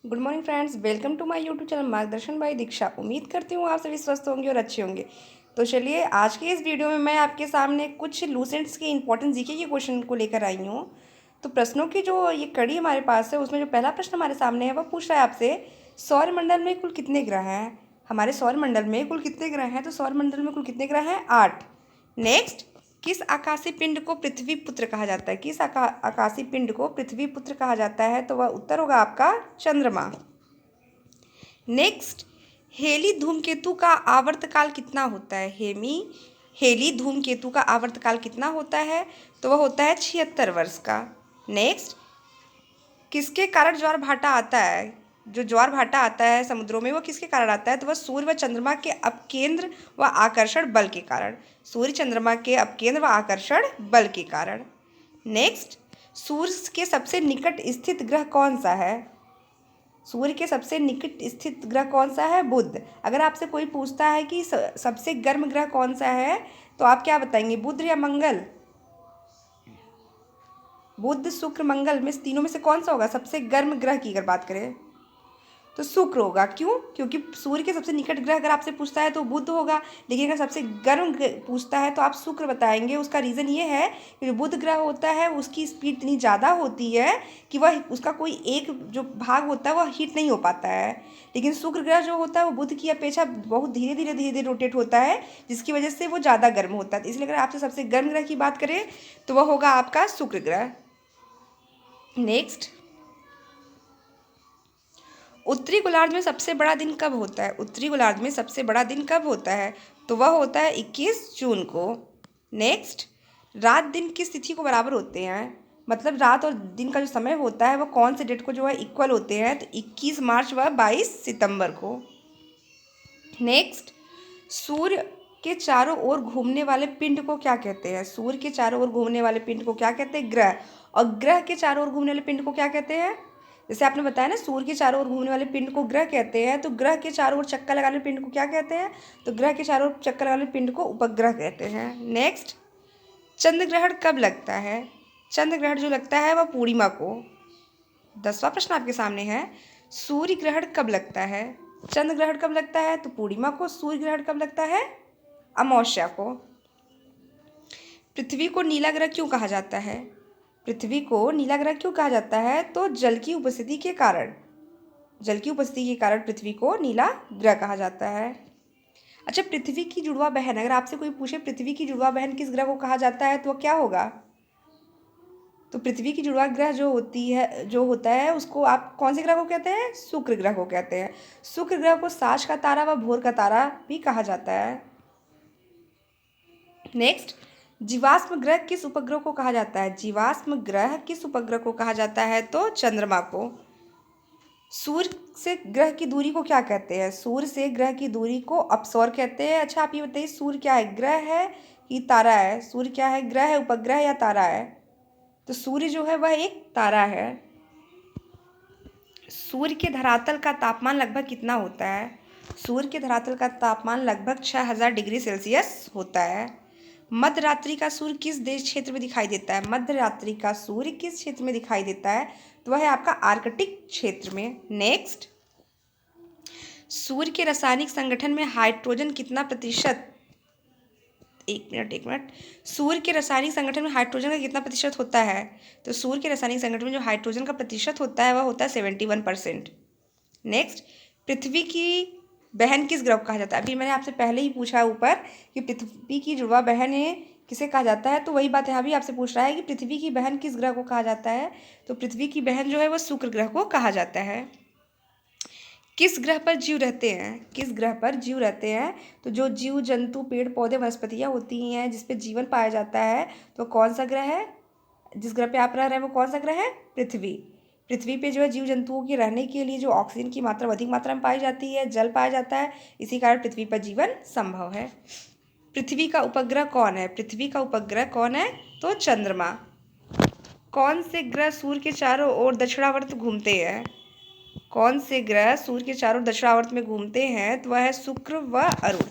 Good morning friends, welcome to my YouTube channel Margdarshan by Diksha. उम्मीद करती हूँ आप सभी स्वस्थ होंगे और अच्छे होंगे। तो चलिए आज के इस वीडियो में मैं आपके सामने कुछ लूसेंट्स के इंपॉर्टेंट जीके के क्वेश्चन को लेकर आई हूँ। तो प्रश्नों की जो ये कड़ी हमारे पास है उसमें जो पहला प्रश्न हमारे सामने है वह पूछ रहा है आपसे, सौरमंडल में कुल कितने ग्रह हैं। हमारे सौरमंडल में कुल कितने ग्रह हैं? तो सौरमंडल में कुल कितने ग्रह हैं? 8। नेक्स्ट, किस आकाशीय पिंड को पृथ्वी पुत्र कहा जाता है? किस आकाशीय पिंड को पृथ्वी पुत्र कहा जाता है? तो वह उत्तर होगा आपका चंद्रमा। नेक्स्ट, हेली धूमकेतु का आवर्तकाल कितना होता है? हेली धूमकेतु का आवर्तकाल कितना होता है? तो वह होता है 76 वर्ष का। नेक्स्ट, किसके कारण ज्वार भाटा आता है? जो ज्वार भाटा आता है समुद्रों में वो किसके कारण आता है? तो वह सूर्य व चंद्रमा के अपकेंद्र व आकर्षण बल के कारण। सूर्य चंद्रमा के अपकेंद्र व आकर्षण बल के कारण। नेक्स्ट, सूर्य के सबसे निकट स्थित ग्रह कौन सा है? सूर्य के सबसे निकट स्थित ग्रह कौन सा है? बुध। अगर आपसे कोई पूछता है कि सबसे गर्म ग्रह कौन सा है तो आप क्या बताएंगे, बुध या मंगल? बुध, शुक्र, मंगल में तीनों में से कौन सा होगा सबसे गर्म ग्रह की अगर बात करें? तो शुक्र होगा। क्यों? क्योंकि सूर्य के सबसे निकट ग्रह अगर आपसे पूछता है तो बुध होगा, लेकिन अगर सबसे गर्म पूछता है तो आप शुक्र बताएंगे। उसका रीज़न ये है कि जो बुध ग्रह होता है उसकी स्पीड इतनी ज़्यादा होती है कि वह उसका कोई एक जो भाग होता है वह हीट नहीं हो पाता है। लेकिन शुक्र ग्रह जो होता है वो बुध की अपेक्षा बहुत धीरे धीरे रोटेट होता है, जिसकी वजह से वो ज़्यादा गर्म होता है। इसलिए अगर आपसे सबसे गर्म ग्रह की बात करें तो वह होगा आपका शुक्र ग्रह। नेक्स्ट, उत्तरी गोलार्ध में सबसे बड़ा दिन कब होता है? उत्तरी गोलार्ध में सबसे बड़ा दिन कब होता है? तो वह होता है 21 जून को। नेक्स्ट, रात दिन किस तिथि को बराबर होते हैं? मतलब रात और दिन का जो समय होता है वह कौन से डेट को जो है इक्वल होते हैं? तो 21 मार्च व 22 सितंबर को। नेक्स्ट, सूर्य के चारों ओर घूमने वाले पिंड को क्या कहते हैं? सूर्य के चारों ओर घूमने वाले पिंड को क्या कहते हैं? ग्रह। और ग्रह के चारों ओर घूमने वाले पिंड को क्या कहते हैं? जैसे आपने बताया ना, सूर्य के चारों ओर घूमने वाले पिंड को ग्रह कहते हैं, तो ग्रह के चारों ओर चक्कर लगाने वाले पिंड को क्या कहते हैं? तो ग्रह के चारों ओर चक्कर लगाने वाले पिंड को उपग्रह कहते हैं। नेक्स्ट, चंद्र ग्रहण कब लगता है? चंद्र ग्रहण जो लगता है वह पूर्णिमा को। 10वां प्रश्न आपके सामने है, सूर्य ग्रहण कब लगता है? चंद्र ग्रहण कब लगता है? तो पूर्णिमा को। सूर्य ग्रहण कब लगता है? अमावस्या को। पृथ्वी को नीला ग्रह क्यों कहा जाता है? पृथ्वी को नीला ग्रह क्यों कहा जाता है? तो जल की उपस्थिति के कारण। जल की उपस्थिति के कारण पृथ्वी को नीला ग्रह कहा जाता है। अच्छा, पृथ्वी की जुड़वा बहन, अगर आपसे कोई पूछे पृथ्वी की जुड़वा बहन किस ग्रह को कहा जाता है तो वह क्या होगा? तो पृथ्वी की जुड़वा ग्रह जो होता है उसको आप कौन से ग्रह को कहते हैं? शुक्र ग्रह को कहते हैं। शुक्र ग्रह को साज का तारा व भोर का तारा भी कहा जाता है। नेक्स्ट, जीवाश्म ग्रह किस उपग्रह को कहा जाता है? जीवाश्म ग्रह किस उपग्रह को कहा जाता है? तो चंद्रमा को। सूर्य से ग्रह की दूरी को क्या कहते हैं? सूर्य से ग्रह की दूरी को अपसौर कहते हैं। अच्छा, आप ये बताइए, सूर्य क्या है, ग्रह है कि तारा है? सूर्य क्या है, ग्रह है, उपग्रह या तारा है? तो सूर्य जो है वह एक तारा है। सूर्य के धरातल का तापमान लगभग कितना होता है? सूर्य के धरातल का तापमान लगभग 6000 डिग्री सेल्सियस होता है। मध्य रात्रि का सूर्य किस देश क्षेत्र में दिखाई देता है? मध्य रात्रि का सूर्य किस क्षेत्र में दिखाई देता है? तो वह है आपका आर्कटिक क्षेत्र में। नेक्स्ट, सूर्य के रासायनिक संगठन में हाइड्रोजन कितना प्रतिशत? एक मिनट, सूर्य के रासायनिक संगठन में हाइड्रोजन का कितना प्रतिशत होता है? तो सूर्य के रासायनिक संगठन में जो हाइड्रोजन का प्रतिशत होता है वह होता है 71%। नेक्स्ट, पृथ्वी की बहन किस ग्रह को कहा जाता है? अभी मैंने आपसे पहले ही पूछा ऊपर कि पृथ्वी की जुड़वा बहन किसे कहा जाता है, तो वही बात यहाँ भी आपसे पूछ रहा है कि पृथ्वी की बहन किस ग्रह को कहा जाता है? तो पृथ्वी की बहन जो है वह शुक्र ग्रह को कहा जाता है। किस ग्रह पर जीव रहते हैं? किस ग्रह पर जीव रहते हैं? तो जो जीव जंतु, पेड़ पौधे, वनस्पतियाँ होती हैं जिस पे जीवन पाया जाता है, तो कौन सा ग्रह है? जिस ग्रह पे आप रह रहे हैं वो कौन सा ग्रह है? पृथ्वी। पृथ्वी पे जो है जीव जंतुओं के रहने के लिए जो ऑक्सीजन की मात्रा अधिक मात्रा में पाई जाती है, जल पाया जाता है, इसी कारण पृथ्वी पर जीवन संभव है। पृथ्वी का उपग्रह कौन है? पृथ्वी का उपग्रह कौन है? तो चंद्रमा। कौन से ग्रह सूर्य के चारों ओर दक्षिणावर्त घूमते हैं? कौन से ग्रह सूर्य के चारों दक्षिणावर्त में घूमते हैं? तो वह है शुक्र व अरुण।